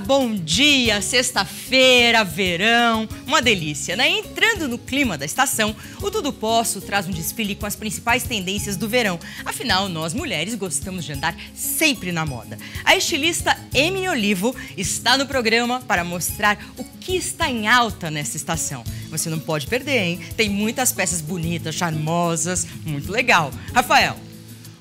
bom dia! Sexta-feira, verão, uma delícia, né? Entrando no clima da estação, o Tudo Posso traz um desfile com as principais tendências do verão. Afinal, nós mulheres gostamos de andar sempre na moda. A estilista Emily Olivo está no programa para mostrar o que está em alta nessa estação. Você não pode perder, hein? Tem muitas peças bonitas, charmosas, muito legal. Rafael.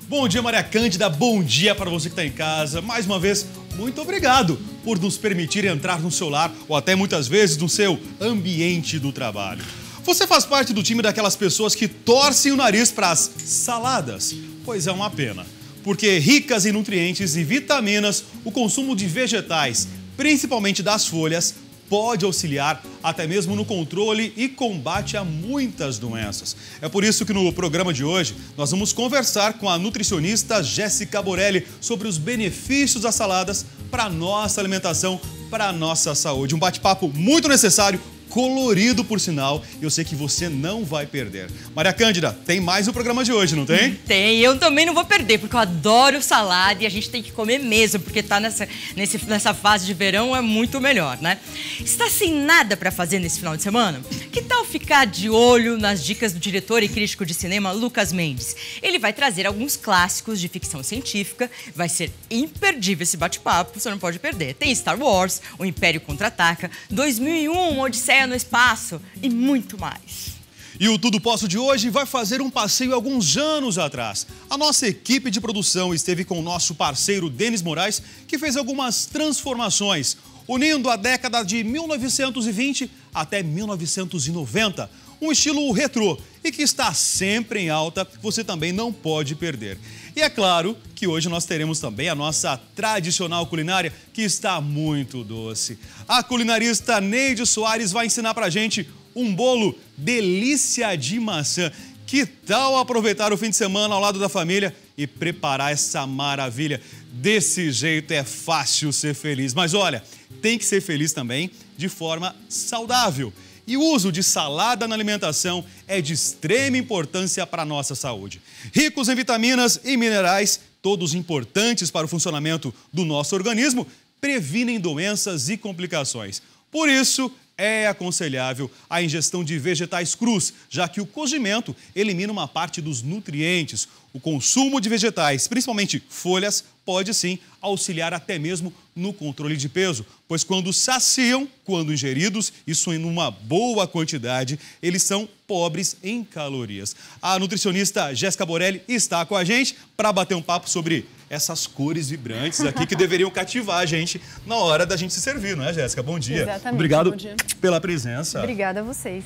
Bom dia, Maria Cândida. Bom dia para você que está em casa. Mais uma vez, muito obrigado por nos permitir entrar no seu lar ou até muitas vezes no seu ambiente do trabalho. Você faz parte do time daquelas pessoas que torcem o nariz para as saladas? Pois é uma pena, porque ricas em nutrientes e vitaminas, o consumo de vegetais, principalmente das folhas, pode auxiliar até mesmo no controle e combate a muitas doenças. É por isso que no programa de hoje nós vamos conversar com a nutricionista Jéssica Borelli sobre os benefícios das saladas para a nossa alimentação, para a nossa saúde. Um bate-papo muito necessário, colorido por sinal, e eu sei que você não vai perder. Maria Cândida, tem mais o programa de hoje, não tem? Tem, eu também não vou perder, porque eu adoro salada e a gente tem que comer mesmo, porque tá nessa fase de verão é muito melhor, né? Está sem nada para fazer nesse final de semana? Que tal ficar de olho nas dicas do diretor e crítico de cinema Lucas Mendes? Ele vai trazer alguns clássicos de ficção científica, vai ser imperdível esse bate-papo, você não pode perder. Tem Star Wars, O Império Contra-Ataca, 2001, Odisseia no Espaço e muito mais. E o Tudo Posso de hoje vai fazer um passeio alguns anos atrás. A nossa equipe de produção esteve com o nosso parceiro Denis Moraes, que fez algumas transformações, unindo a década de 1920 até 1990. Um estilo retrô e que está sempre em alta, você também não pode perder. E é claro que hoje nós teremos também a nossa tradicional culinária, que está muito doce. A culinarista Neide Soares vai ensinar pra gente um bolo delícia de maçã. Que tal aproveitar o fim de semana ao lado da família e preparar essa maravilha? Desse jeito é fácil ser feliz. Mas olha, tem que ser feliz também de forma saudável. E o uso de salada na alimentação é de extrema importância para a nossa saúde. Ricos em vitaminas e minerais, todos importantes para o funcionamento do nosso organismo, previnem doenças e complicações. Por isso, é aconselhável a ingestão de vegetais crus, já que o cozimento elimina uma parte dos nutrientes. O consumo de vegetais, principalmente folhas, pode sim auxiliar até mesmo no controle de peso, pois quando saciam, quando ingeridos, isso em uma boa quantidade, eles são pobres em calorias. A nutricionista Jéssica Borelli está com a gente para bater um papo sobre essas cores vibrantes aqui que deveriam cativar a gente na hora da gente se servir, não é, Jéssica? Bom dia. Exatamente. Obrigado bom dia. pela presença. Obrigada a vocês.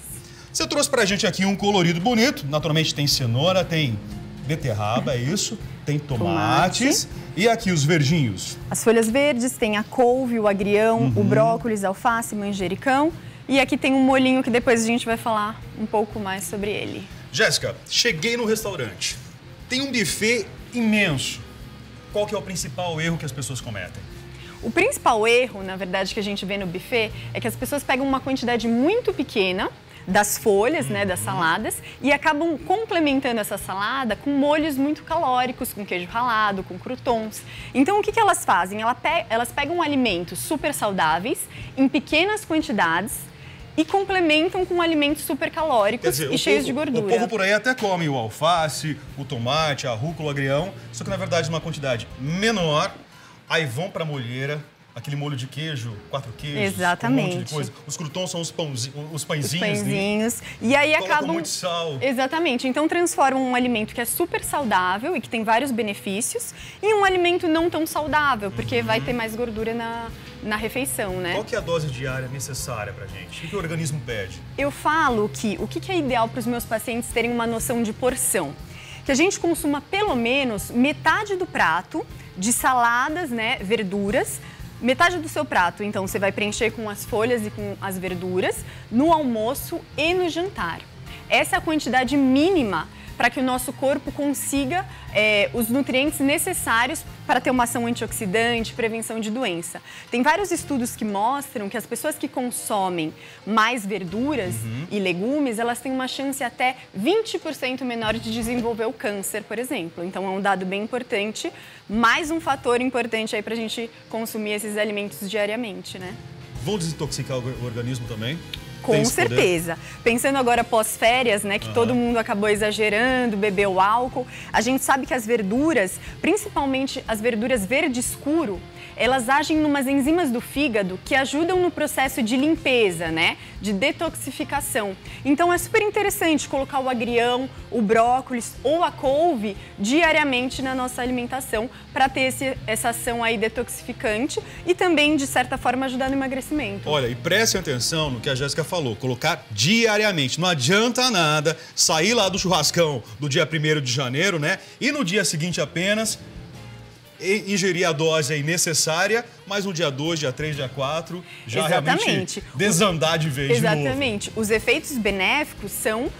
Você trouxe pra gente aqui um colorido bonito, naturalmente tem cenoura, tem beterraba, é isso, tem tomates e aqui os verdinhos. As folhas verdes, tem a couve, o agrião, o brócolis, alface, manjericão. E aqui tem um molhinho que depois a gente vai falar um pouco mais sobre ele. Jéssica, cheguei no restaurante, tem um buffet imenso. Qual que é o principal erro que as pessoas cometem? O principal erro, na verdade, que a gente vê no buffet é que as pessoas pegam uma quantidade muito pequena das folhas, né, das saladas, e acabam complementando essa salada com molhos muito calóricos, com queijo ralado, com croutons. Então, o que elas fazem? Elas pegam alimentos super saudáveis, em pequenas quantidades, e complementam com alimentos super calóricos e cheios de gordura. O povo por aí até come o alface, o tomate, a rúcula, o agrião, só que na verdade numa quantidade menor, aí vão para a molheira, aquele molho de queijo, 4 queijos, exatamente. Um monte de coisa. Os croutons são os pãezinhos. Os pãezinhos. E aí acabam... muito sal. Exatamente. Então transformam um alimento que é super saudável e que tem vários benefícios em um alimento não tão saudável, porque vai ter mais gordura na refeição, né? Qual que é a dose diária necessária pra gente? O que o organismo pede? Eu falo que o que é ideal para os meus pacientes terem uma noção de porção? Que a gente consuma pelo menos metade do prato de saladas, né, verduras. Metade do seu prato, então, você vai preencher com as folhas e com as verduras no almoço e no jantar. Essa é a quantidade mínima para que o nosso corpo consiga os nutrientes necessários para ter uma ação antioxidante, prevenção de doença. Tem vários estudos que mostram que as pessoas que consomem mais verduras e legumes, elas têm uma chance até 20% menor de desenvolver o câncer, por exemplo. Então é um dado bem importante, mais um fator importante aí para a gente consumir esses alimentos diariamente, né? Vão desintoxicar o organismo também? Com certeza. Pensando agora pós-férias, né, que todo mundo acabou exagerando, bebeu álcool, a gente sabe que as verduras, principalmente as verduras verde escuro, elas agem numas enzimas do fígado que ajudam no processo de limpeza, né, de detoxificação. Então é super interessante colocar o agrião, o brócolis ou a couve diariamente na nossa alimentação para ter essa ação aí detoxificante e também, de certa forma, ajudar no emagrecimento. Olha, e prestem atenção no que a Jéssica falou, colocar diariamente. Não adianta nada sair lá do churrascão do dia 1º de janeiro, né, e no dia seguinte apenas ingerir a dose aí necessária, mas no dia 2, dia 3, dia 4, já realmente desandar de vez. Exatamente. Os efeitos benéficos são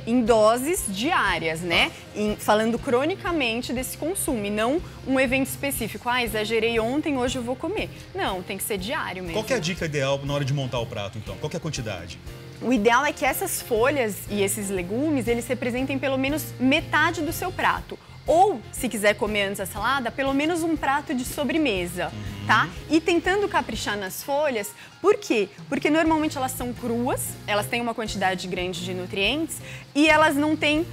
em doses diárias, né? Falando cronicamente desse consumo e não um evento específico. Ah, exagerei ontem, hoje eu vou comer. Não, tem que ser diário mesmo. Qual que é a dica ideal na hora de montar o prato, então? Qual que é a quantidade? O ideal é que essas folhas e esses legumes, eles representem pelo menos metade do seu prato. Ou, se quiser comer antes a salada, pelo menos um prato de sobremesa, tá? E tentando caprichar nas folhas, por quê? Porque normalmente elas são cruas, elas têm uma quantidade grande de nutrientes e elas não têm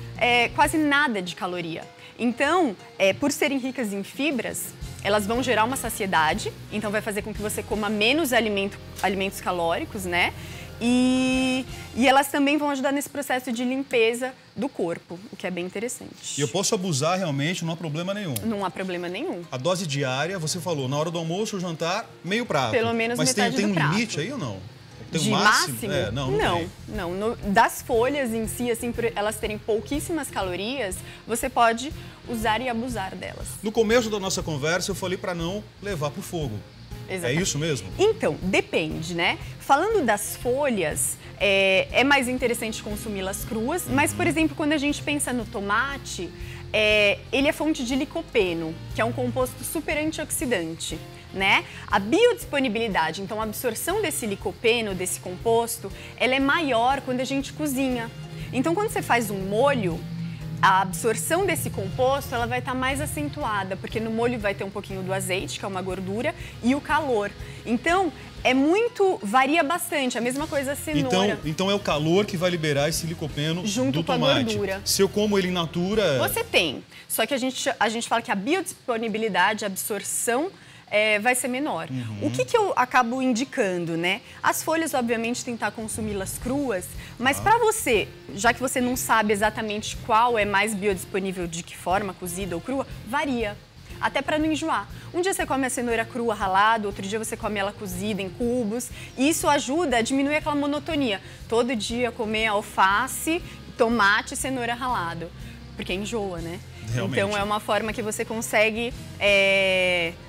quase nada de caloria. Então, por serem ricas em fibras, elas vão gerar uma saciedade, então vai fazer com que você coma menos alimentos calóricos, né? E elas também vão ajudar nesse processo de limpeza do corpo, o que é bem interessante. E eu posso abusar realmente, não há problema nenhum. Não há problema nenhum. A dose diária, você falou, na hora do almoço ou jantar, meio prato. Pelo menos metade do prato. Mas tem um limite aí ou não? Tem de um máximo? Não. Das folhas em si, assim, por elas terem pouquíssimas calorias, você pode usar e abusar delas. No começo da nossa conversa, eu falei para não levar pro fogo. Exatamente. É isso mesmo? Então, depende, né? Falando das folhas, é mais interessante consumi-las cruas, mas, por exemplo, quando a gente pensa no tomate, ele é fonte de licopeno, que é um composto super antioxidante, né? A biodisponibilidade, então a absorção desse licopeno, desse composto, ela é maior quando a gente cozinha. Então, quando você faz um molho, a absorção desse composto ela vai estar mais acentuada, porque no molho vai ter um pouquinho do azeite, que é uma gordura, e o calor. Então, varia bastante, a mesma coisa a cenoura. Então é o calor que vai liberar esse licopeno junto do com tomate. A gordura. Se eu como ele in natura... Você tem, só que a gente fala que a biodisponibilidade, a absorção, vai ser menor. O que eu acabo indicando, né? As folhas, obviamente, tentar consumi-las cruas, mas para você, já que você não sabe exatamente qual é mais biodisponível, de que forma, cozida ou crua, varia. Até para não enjoar. Um dia você come a cenoura crua ralada, outro dia você come ela cozida em cubos. E isso ajuda a diminuir aquela monotonia. Todo dia comer alface, tomate e cenoura ralado. Porque enjoa, né? Realmente. Então é uma forma que você consegue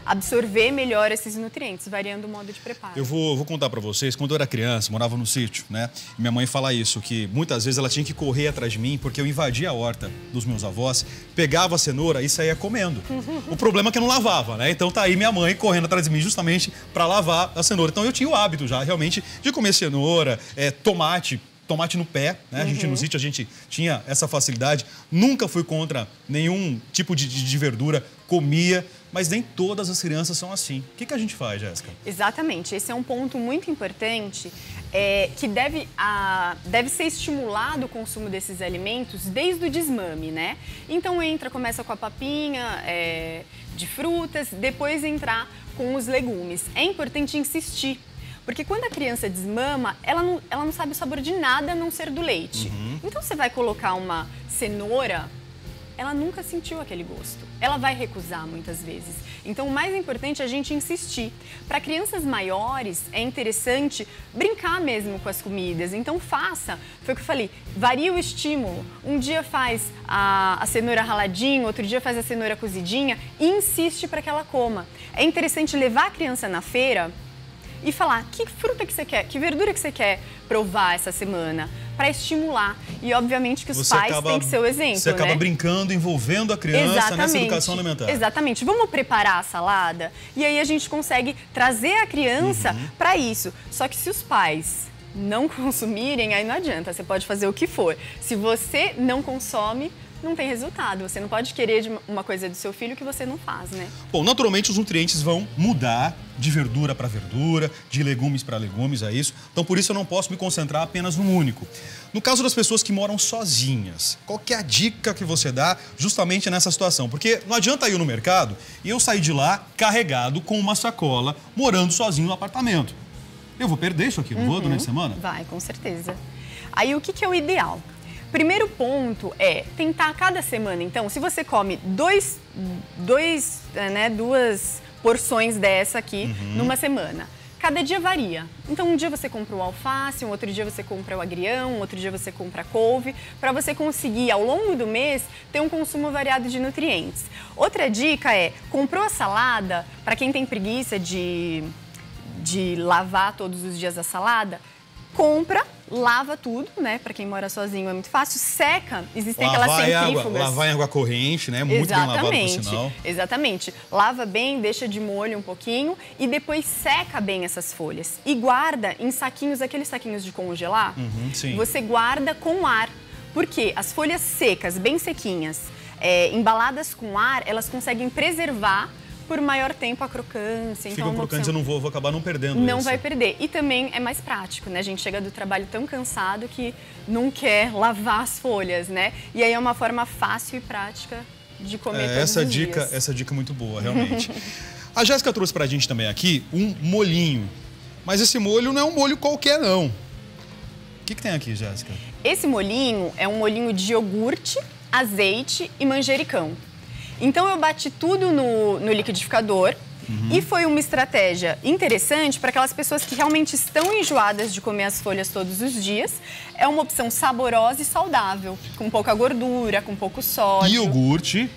absorver melhor esses nutrientes, variando o modo de preparo. Eu vou contar pra vocês, quando eu era criança, morava no sítio, né? Minha mãe fala isso, que muitas vezes ela tinha que correr atrás de mim, porque eu invadia a horta dos meus avós, pegava a cenoura e saía comendo. O problema é que eu não lavava, né? Então tá aí minha mãe correndo atrás de mim justamente pra lavar a cenoura. Então eu tinha o hábito já, realmente, de comer cenoura, tomate no pé, né? A gente no sítio, a gente tinha essa facilidade. Nunca fui contra nenhum tipo de verdura, comia, mas nem todas as crianças são assim. O que a gente faz, Jéssica? Exatamente. Esse é um ponto muito importante, que deve ser estimulado o consumo desses alimentos desde o desmame, né? Então começa com a papinha de frutas, depois entrar com os legumes. É importante insistir. Porque quando a criança desmama, ela não sabe o sabor de nada a não ser do leite. Então, você vai colocar uma cenoura, ela nunca sentiu aquele gosto. Ela vai recusar muitas vezes. Então, o mais importante é a gente insistir. Para crianças maiores, é interessante brincar mesmo com as comidas. Então, foi o que eu falei, varia o estímulo. Um dia faz a cenoura raladinha, outro dia faz a cenoura cozidinha e insiste para que ela coma. É interessante levar a criança na feira e falar que fruta que você quer, que verdura que você quer provar essa semana. para estimular. E, obviamente, que os pais têm que ser o exemplo, Você acaba né? brincando, envolvendo a criança nessa educação alimentar. Exatamente. Vamos preparar a salada e aí a gente consegue trazer a criança para isso. Só que se os pais não consumirem, aí não adianta. Você pode fazer o que for. Se você não consome, não tem resultado. Você não pode querer de uma coisa do seu filho que você não faz, né? Bom, naturalmente os nutrientes vão mudar de verdura para verdura, de legumes para legumes, é isso. Então, por isso eu não posso me concentrar apenas num único. No caso das pessoas que moram sozinhas, qual que é a dica que você dá justamente nessa situação? Porque não adianta ir no mercado e eu sair de lá carregado com uma sacola, morando sozinho no apartamento. Eu vou perder isso aqui, não vou, durante a semana? Vai, com certeza. Aí, o que é o ideal? Primeiro ponto é tentar cada semana, então, se você come duas porções dessa aqui numa semana, cada dia varia. Então, um dia você compra o alface, um outro dia você compra o agrião, um outro dia você compra a couve, para você conseguir, ao longo do mês, ter um consumo variado de nutrientes. Outra dica é, comprou a salada, para quem tem preguiça de lavar todos os dias a salada, compra, lava tudo, né? Para quem mora sozinho é muito fácil, seca, existem aquelas centrífugas. Lavar em água corrente, né? Muito bem lavado, por sinal. Exatamente. Lava bem, deixa de molho um pouquinho e depois seca bem essas folhas. E guarda em saquinhos, aqueles saquinhos de congelar, sim. Você guarda com ar. Porque as folhas secas, bem sequinhas, embaladas com ar, elas conseguem preservar por maior tempo a crocância. Ficam crocantes, eu não vou acabar não perdendo Não isso. vai perder. E também é mais prático, né? A gente chega do trabalho tão cansado que não quer lavar as folhas, né? E aí é uma forma fácil e prática de comer todos os dias. Essa dica é muito boa, realmente. A Jéssica trouxe pra gente também aqui um molhinho. Mas esse molho não é um molho qualquer, não. O que tem aqui, Jéssica? Esse molhinho é um molhinho de iogurte, azeite e manjericão. Então, eu bati tudo no liquidificador e foi uma estratégia interessante para aquelas pessoas que realmente estão enjoadas de comer as folhas todos os dias. É uma opção saborosa e saudável, com pouca gordura, com pouco sódio. Iogurte,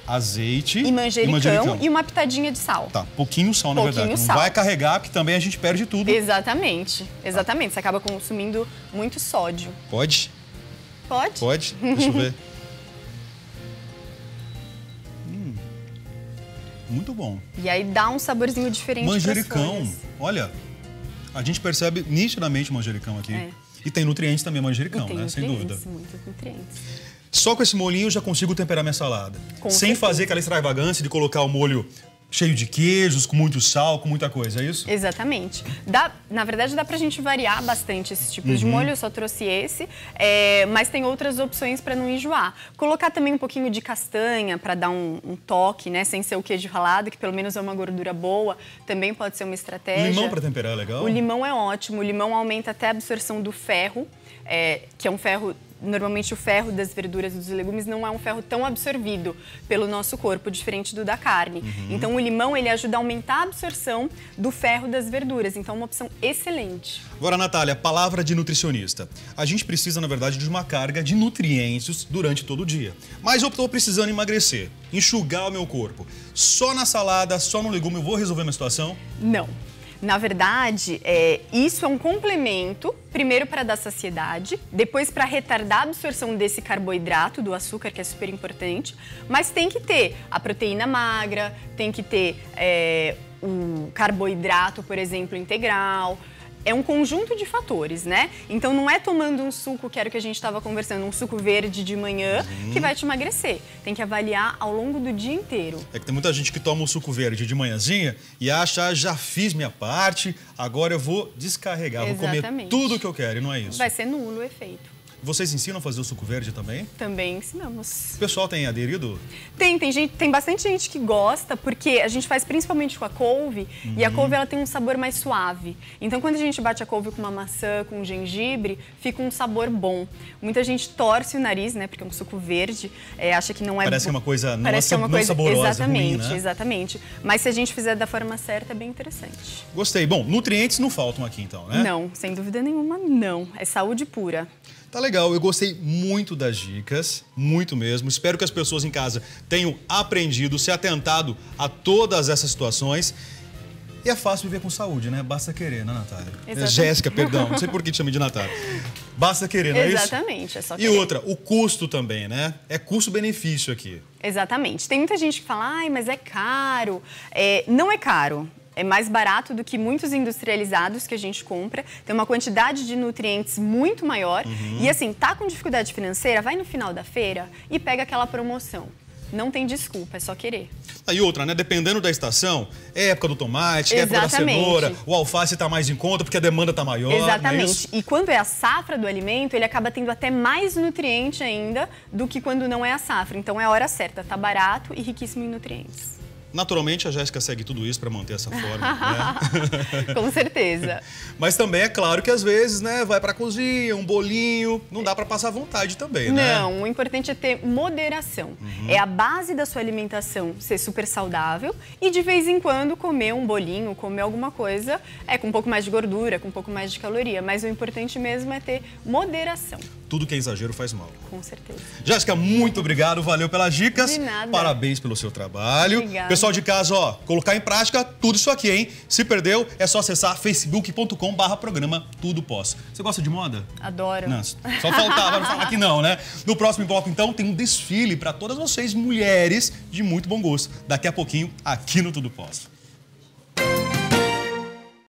azeite e manjericão e uma pitadinha de sal. Tá, pouquinho sal, na verdade. Não vai carregar, porque também a gente perde tudo. Exatamente, exatamente. Você acaba consumindo muito sódio. Pode? Pode. Pode? Deixa eu ver. Muito bom. E aí dá um saborzinho diferente. Manjericão. Olha, a gente percebe nitidamente o manjericão aqui. E tem nutrientes também, manjericão, né? Sem dúvida. Muitos nutrientes. Só com esse molhinho eu já consigo temperar minha salada. Sem fazer aquela extravagância de colocar o molho cheio de queijos, com muito sal, com muita coisa, é isso? Exatamente. Na verdade, dá pra gente variar bastante esses tipos de molho, eu só trouxe esse, mas tem outras opções para não enjoar. Colocar também um pouquinho de castanha para dar um toque, né, sem ser o queijo ralado, que pelo menos é uma gordura boa, também pode ser uma estratégia. Limão para temperar é legal? O limão é ótimo, o limão aumenta até a absorção do ferro, que é um ferro... Normalmente o ferro das verduras e dos legumes não é um ferro tão absorvido pelo nosso corpo, diferente do da carne. Então o limão ele ajuda a aumentar a absorção do ferro das verduras, então é uma opção excelente. Agora, Natália, palavra de nutricionista. A gente precisa, na verdade, de uma carga de nutrientes durante todo o dia. Mas eu estou precisando emagrecer, enxugar o meu corpo. Só na salada, só no legume eu vou resolver a minha situação? Não. Na verdade, isso é um complemento, primeiro para dar saciedade, depois para retardar a absorção desse carboidrato, do açúcar, que é super importante, mas tem que ter a proteína magra, tem que ter o carboidrato, por exemplo, integral. É um conjunto de fatores, né? Então não é tomando um suco, que era o que a gente estava conversando, um suco verde de manhã, que vai te emagrecer. Tem que avaliar ao longo do dia inteiro. É que tem muita gente que toma um suco verde de manhãzinha e acha, já fiz minha parte, agora eu vou descarregar, vou comer tudo o que eu quero, e não é isso. Vai ser nulo o efeito. Vocês ensinam a fazer o suco verde também? Também ensinamos. O pessoal tem aderido? Tem bastante gente que gosta, porque a gente faz principalmente com a couve, e a couve ela tem um sabor mais suave. Então, quando a gente bate a couve com uma maçã, com um gengibre, fica um sabor bom. Muita gente torce o nariz, né, porque é um suco verde, acha que não é... Parece que é uma coisa não saborosa, exatamente, ruim, né? Exatamente. Mas se a gente fizer da forma certa, é bem interessante. Gostei. Bom, nutrientes não faltam aqui, então, né? Não, sem dúvida nenhuma, não. É saúde pura. Tá legal, eu gostei muito das dicas, muito mesmo. Espero que as pessoas em casa tenham aprendido, se atentado a todas essas situações. E é fácil viver com saúde, né? Basta querer, né, Natália? Exatamente. Jéssica, perdão, não sei por que te chamei de Natália. Basta querer, não é isso? Exatamente, é só E querer. outra, o custo também, né? É custo-benefício aqui. Exatamente. Tem muita gente que fala, ai, mas é caro. Não é caro. É mais barato do que muitos industrializados que a gente compra. Tem uma quantidade de nutrientes muito maior. E assim, tá com dificuldade financeira, vai no final da feira e pega aquela promoção. Não tem desculpa, é só querer. E outra, né? Dependendo da estação, é época do tomate, é época da cenoura, o alface está mais em conta porque a demanda está maior. Exatamente. Não é isso? E quando é a safra do alimento, ele acaba tendo até mais nutriente ainda do que quando não é a safra. Então é a hora certa, tá barato e riquíssimo em nutrientes. Naturalmente, a Jéssica segue tudo isso para manter essa forma, né? Com certeza. Mas também é claro que às vezes, né, vai para a cozinha, um bolinho, não dá para passar vontade também, né? Não, o importante é ter moderação. É a base da sua alimentação ser super saudável e de vez em quando comer um bolinho, comer alguma coisa com um pouco mais de gordura, com um pouco mais de caloria. Mas o importante mesmo é ter moderação. Tudo que é exagero faz mal. Com certeza. Jéssica, muito obrigado, valeu pelas dicas. De nada. Parabéns pelo seu trabalho. Obrigada. Pessoal de casa, ó, colocar em prática tudo isso aqui, hein? Se perdeu, é só acessar facebook.com/programa Tudo Posso. Você gosta de moda? Adoro. Não, só faltava falar que não, né? No próximo bloco, então, tem um desfile para todas vocês, mulheres de muito bom gosto. Daqui a pouquinho, aqui no Tudo Posso.